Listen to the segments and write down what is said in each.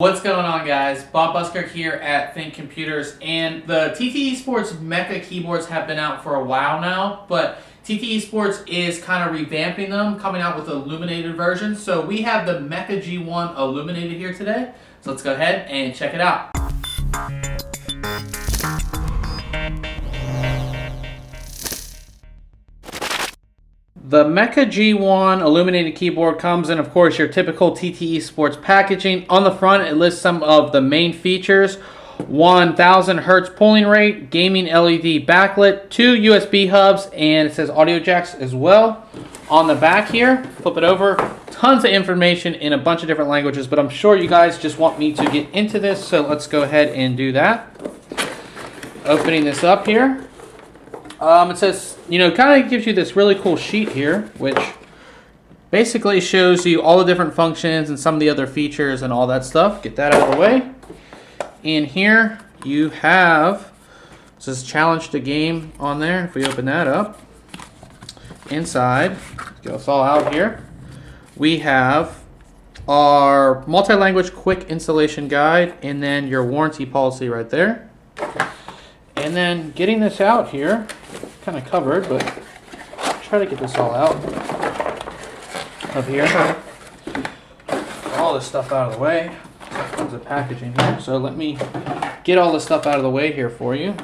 What's going on, guys? Bob Busker here at ThinkComputers, and the TT eSports MEKA keyboards have been out for a while now, but TT eSports is kind of revamping them, coming out with Illuminated versions. So we have the MEKA G1 Illuminated here today, so let's go ahead and check it out. The MEKA G1 Illuminated keyboard comes in, of course, your typical TT eSports packaging. On the front, it lists some of the main features. 1000 hertz polling rate, gaming LED backlit, 2 USB hubs, and it says audio jacks as well. On the back here, flip it over, tons of information in a bunch of different languages, but I'm sure you guys just want me to get into this, so let's go ahead and do that. Opening this up here. It says, kind of gives you this really cool sheet here, which basically shows you all the different functions and some of the other features and all that stuff. Get that out of the way. In here, you have, it says challenge to game on there. If we open that up, inside, get us all out here, we have our multi-language quick installation guide and then your warranty policy right there. And then getting this out here, kind of covered, but try to get this all out of here. All this stuff out of the way. Tons of packaging here. So let me get all this stuff out of the way here for you.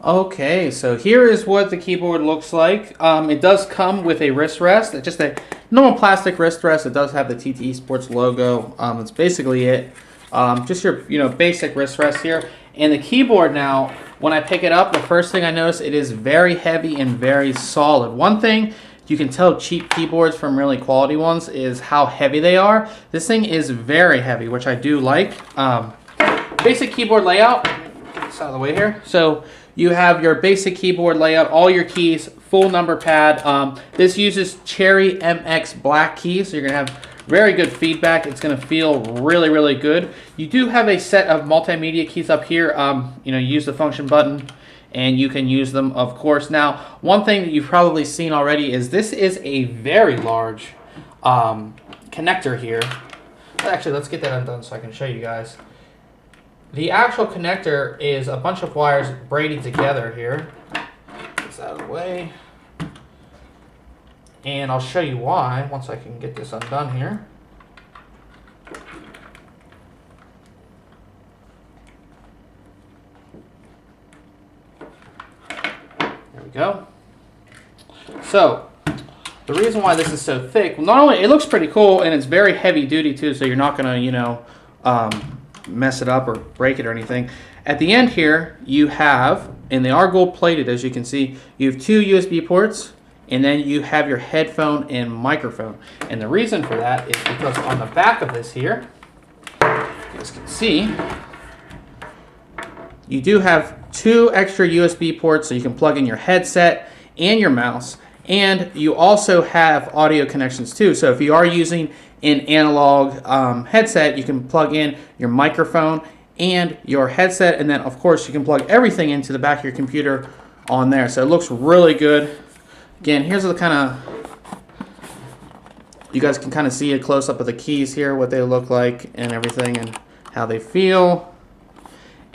Okay, so here is what the keyboard looks like. It does come with a wrist rest. It's just a normal plastic wrist rest. It does have the TT eSports logo. That's basically it. Just your basic wrist rest here. And the keyboard now, when I pick it up, the first thing I notice, it is very heavy and very solid. One thing you can tell cheap keyboards from really quality ones is how heavy they are. This thing is very heavy, which I do like. Basic keyboard layout. Get this out of the way here. So you have your basic keyboard layout, all your keys, full number pad. This uses Cherry MX black keys, so you're going to have very good feedback. It's going to feel really, really good. You do have a set of multimedia keys up here. Use the function button, and you can use them, of course. Now, one thing that you've probably seen already is this is a very large connector here. Actually, let's get that undone so I can show you guys. The actual connector is a bunch of wires braided together here. Get this out of the way. And I'll show you why once I can get this undone here. There we go. So, the reason why this is so thick, not only it looks pretty cool and it's very heavy duty too, so you're not going to, mess it up or break it or anything. At the end here, you have, and they are gold plated as you can see, you have 2 USB ports, and then you have your headphone and microphone. And the reason for that is because on the back of this here, you guys can see, you do have 2 extra USB ports so you can plug in your headset and your mouse. And you also have audio connections too. So if you are using an analog headset, you can plug in your microphone and your headset, and then of course you can plug everything into the back of your computer on there. So it looks really good. Again, here's the kind of, you guys can kind of see a close-up of the keys here, what they look like and everything and how they feel.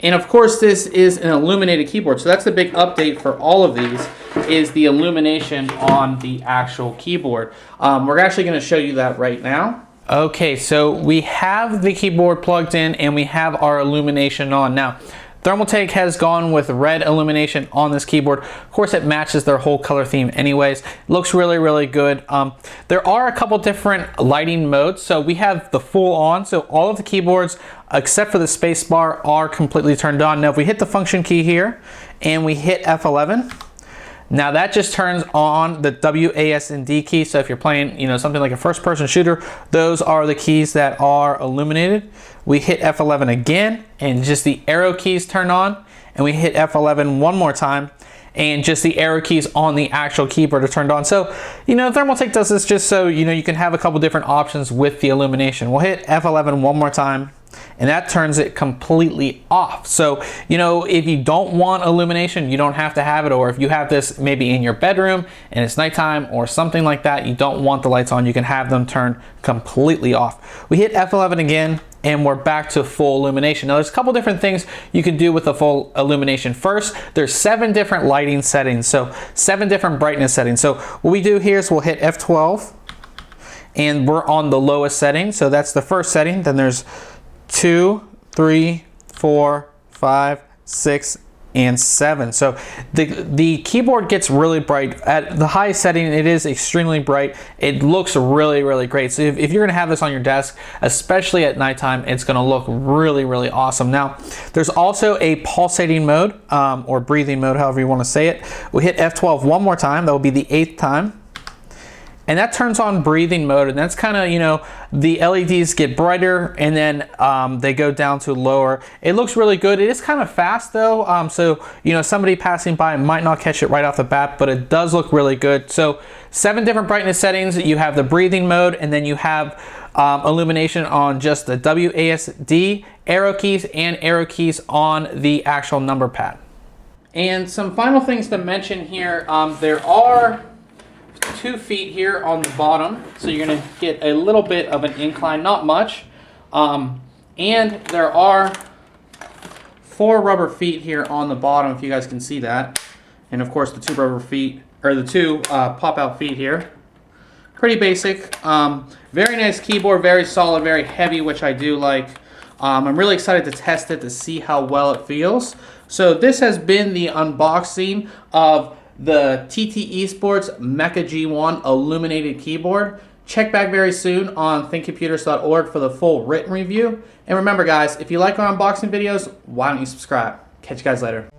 And of course this is an illuminated keyboard, so that's the big update for all of these, is the illumination on the actual keyboard. We're actually going to show you that right now. Okay, so we have the keyboard plugged in and we have our illumination on. Now, Thermaltake has gone with red illumination on this keyboard. Of course, it matches their whole color theme anyways. Looks really, really good. There are a couple different lighting modes. So we have the full on. So all of the keyboards, except for the space bar, are completely turned on. Now, if we hit the function key here and we hit F11, Now that just turns on the WASD key. So if you're playing, something like a first-person shooter, those are the keys that are illuminated. We hit F11 again, and just the arrow keys turn on, and we hit F11 one more time, and just the arrow keys on the actual keyboard are turned on. So, Thermaltake does this just so, you can have a couple different options with the illumination. We'll hit F11 one more time, and that turns it completely off. So, if you don't want illumination, you don't have to have it. Or if you have this maybe in your bedroom and it's nighttime or something like that, you don't want the lights on, you can have them turned completely off. We hit F11 again, and we're back to full illumination. Now there's a couple different things you can do with the full illumination. First, there's 7 different lighting settings, so 7 different brightness settings. So what we do here is we'll hit F12, and we're on the lowest setting. So that's the first setting. Then there's 2, 3, 4, 5, 6, and 7. So the keyboard gets really bright. At the highest setting, it is extremely bright. It looks really, really great. So if you're gonna have this on your desk, especially at nighttime, it's gonna look really, really awesome. Now, there's also a pulsating mode, or breathing mode, however you wanna say it. We hit F12 one more time. That will be the 8th time. And that turns on breathing mode, and that's kind of, the LEDs get brighter, and then they go down to lower. It looks really good. It is kind of fast though, so somebody passing by might not catch it right off the bat, but it does look really good. So 7 different brightness settings. You have the breathing mode, and then you have illumination on just the WASD, arrow keys, and arrow keys on the actual number pad. And some final things to mention here, there are 2 feet here on the bottom, so you're going to get a little bit of an incline, not much, and there are 4 rubber feet here on the bottom, if you guys can see that, and of course the 2 rubber feet, or the 2 pop-out feet here. Pretty basic. Very nice keyboard, very solid, very heavy, which I do like. I'm really excited to test it to see how well it feels. So this has been the unboxing of the TT Esports MEKA G1 Illuminated keyboard. Check back very soon on ThinkComputers.org for the full written review. And remember guys, if you like our unboxing videos, why don't you subscribe? Catch you guys later.